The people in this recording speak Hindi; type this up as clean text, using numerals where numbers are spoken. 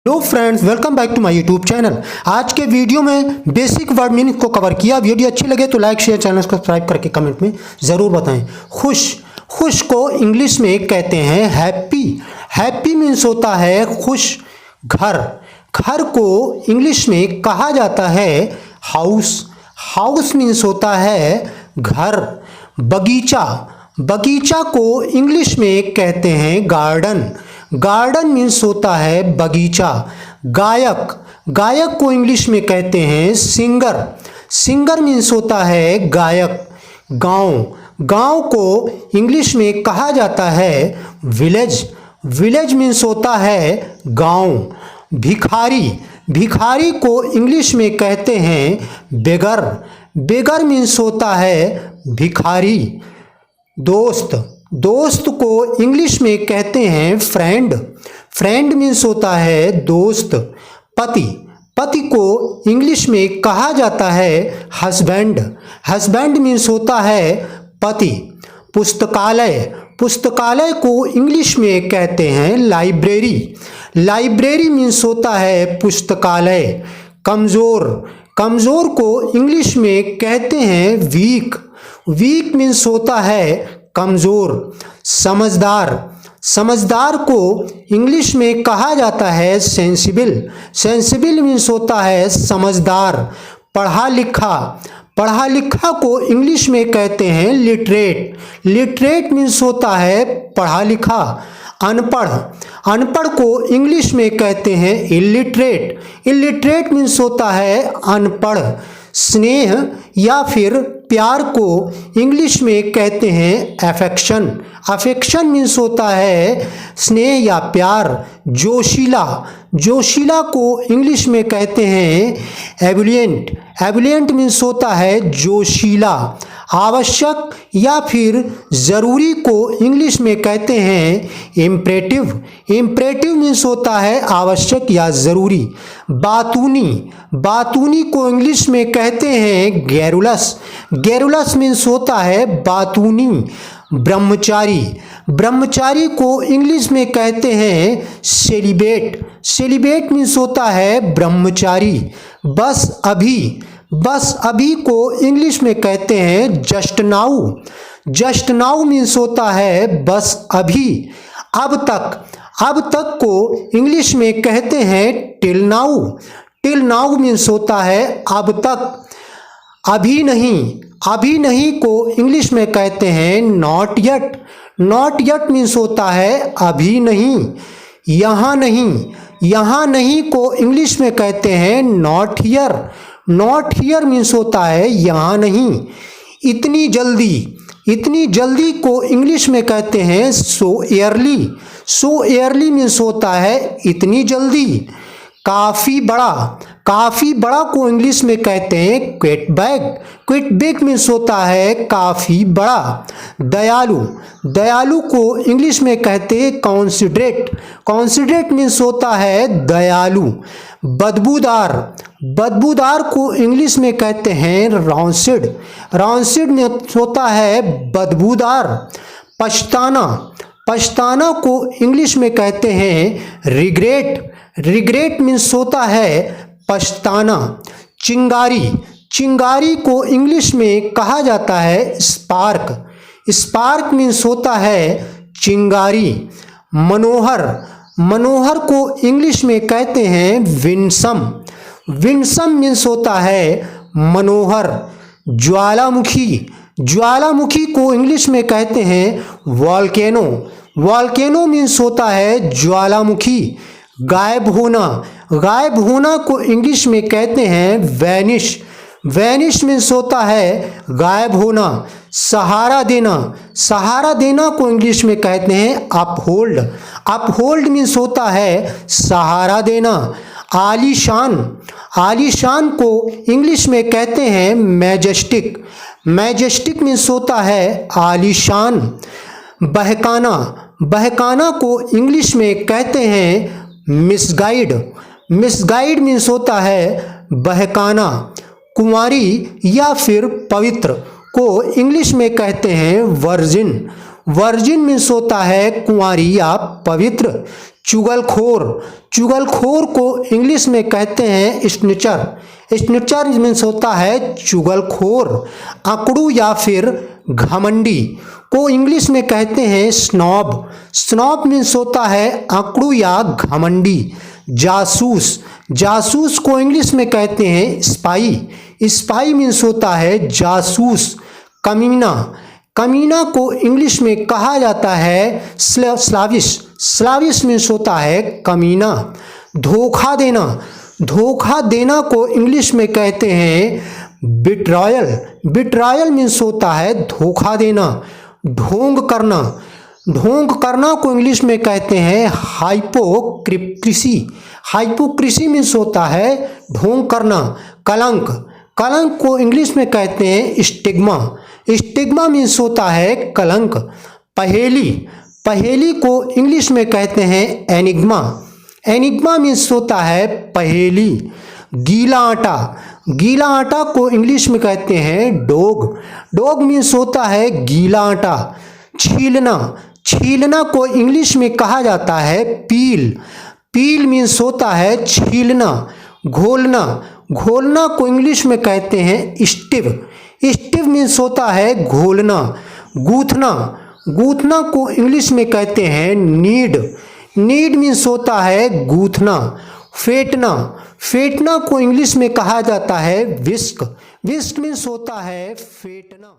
Hello friends, welcome back to my YouTube channel. आज के वीडियो में बेसिक वर्ड मीनिंग को कवर किया। वीडियो अच्छी लगे तो लाइक शेयर, चैनल को सब्सक्राइब करके कमेंट में ज़रूर बताएं। खुश को इंग्लिश में कहते हैं हैप्पी। हैप्पी मीन्स होता है खुश। घर को इंग्लिश में कहा जाता है हाउस मीन्स होता है घर। बगीचा को इंग्लिश में कहते हैं गार्डन मीन्स होता है बगीचा। गायक को इंग्लिश में कहते हैं सिंगर मीन्स होता है गायक। गांव को इंग्लिश में कहा जाता है विलेज मीन्स होता है गांव। भिखारी को इंग्लिश में कहते हैं बेगर मीन्स होता है भिखारी। दोस्त को इंग्लिश में कहते हैं फ्रेंड मीन्स होता है दोस्त। पति को इंग्लिश में कहा जाता है हस्बैंड मीन्स होता है पति। पुस्तकालय को इंग्लिश में कहते हैं लाइब्रेरी मीन्स होता है पुस्तकालय। कमज़ोर को इंग्लिश में कहते हैं वीक मीन्स होता है कमज़ोर। समझदार को इंग्लिश में कहा जाता है सेंसिबल मीन्स होता है समझदार। पढ़ा लिखा को इंग्लिश में कहते हैं लिटरेट मीन्स होता है पढ़ा लिखा। अनपढ़ को इंग्लिश में कहते हैं इलिटरेट मीन्स होता है अनपढ़। स्नेह या फिर प्यार को इंग्लिश में कहते हैं अफेक्शन मीन्स होता है स्नेह या प्यार। जोशीला को इंग्लिश में कहते हैं एबुलेंट मीन्स होता है जोशीला। आवश्यक या फिर ज़रूरी को इंग्लिश में कहते हैं इम्परेटिव मीन्स होता है आवश्यक या ज़रूरी। बातूनी को इंग्लिश में कहते हैं गैरुलस मीन्स होता है बातूनी। ब्रह्मचारी को इंग्लिश में कहते हैं सेलिबेट मीन्स होता है ब्रह्मचारी। बस अभी को इंग्लिश में कहते हैं जस्ट नाउ मीन्स होता है बस अभी। अब तक को इंग्लिश में कहते हैं टिल नाउ मीन्स होता है अब तक। अभी नहीं को इंग्लिश में कहते हैं नॉट येट मीन्स होता है अभी नहीं। यहाँ नहीं को इंग्लिश में कहते हैं नॉट हियर मीन्स होता है यहाँ नहीं। इतनी जल्दी को इंग्लिश में कहते हैं सो एयरली मीन्स होता है इतनी जल्दी। काफ़ी बड़ा को इंग्लिश में कहते हैं क्विट बैग मीन्स होता है काफ़ी बड़ा। दयालु को इंग्लिश में कहते हैं कॉन्सिडरेट मीन्स होता है दयालु। बदबूदार को इंग्लिश में कहते हैं राउंसिड मीन्स होता है बदबूदार। पछताना को इंग्लिश में कहते हैं रिग्रेट मीन्स होता है पछताना। चिंगारी को इंग्लिश में कहा जाता है स्पार्क मीन्स होता है चिंगारी। मनोहर को इंग्लिश में कहते हैं विंसम मीन्स होता है मनोहर। ज्वालामुखी को इंग्लिश में कहते हैं वॉल्केनो मीन्स होता है ज्वालामुखी। गायब होना को इंग्लिश में कहते हैं वैनिश मीन्स होता है गायब होना। सहारा देना को इंग्लिश में कहते हैं अपहोल्ड मीन्स होता है सहारा देना। आलीशान को इंग्लिश में कहते हैं मैजेस्टिक मीन्स होता है आलीशान। बहकाना को इंग्लिश में कहते हैं मिसगाइड मीन्स होता है बहकाना। कुंवारी या फिर पवित्र को इंग्लिश में कहते हैं वर्जिन मीन्स होता है कुंवारी या पवित्र। चुगलखोर, चुगलखोर को इंग्लिश में कहते हैं स्निचर, स्निचर मीन्स होता है चुगलखोर। अकड़ू या फिर घमंडी को इंग्लिश में कहते हैं स्नॉब, स्नॉब मीन्स होता है अकड़ू या घमंडी। जासूस, जासूस को इंग्लिश में कहते हैं स्पाई, स्पाई मीन्स होता है जासूस। कमीना, कमीना को इंग्लिश में कहा जाता है स्लाविश, स्लाविश मीन्स होता है कमीना। धोखा देना, धोखा देना को इंग्लिश में कहते हैं बिट्रायल, बिट्रायल मीन्स होता है धोखा देना। ढोंग करना, ढोंग करना को इंग्लिश में कहते हैं हाइपोक्रिसी, हाइपोक्रिसी मीन्स होता है ढोंग करना। कलंक, कलंक को इंग्लिश में कहते हैं स्टिग्मा, स्टिग्मा मीन्स होता है कलंक। पहेली, पहेली को इंग्लिश में कहते हैं एनिग्मा, एनिग्मा मीन्स होता है पहेली। गीला आटा, गीला आटा को इंग्लिश में कहते हैं डोग, डोग मीन्स होता है गीला आटा। छीलना, छीलना को इंग्लिश में कहा जाता है पील, पील मीन्स होता है छीलना। घोलना, घोलना को इंग्लिश में कहते हैं स्टिव, स्टिव मीन्स होता है घोलना। गूथना, गूथना को इंग्लिश में कहते हैं नीड, नीड मीन्स होता है गूथना। फेंटना, फेंटना को इंग्लिश में कहा जाता है विस्क, विस्क मीन्स होता है फेंटना।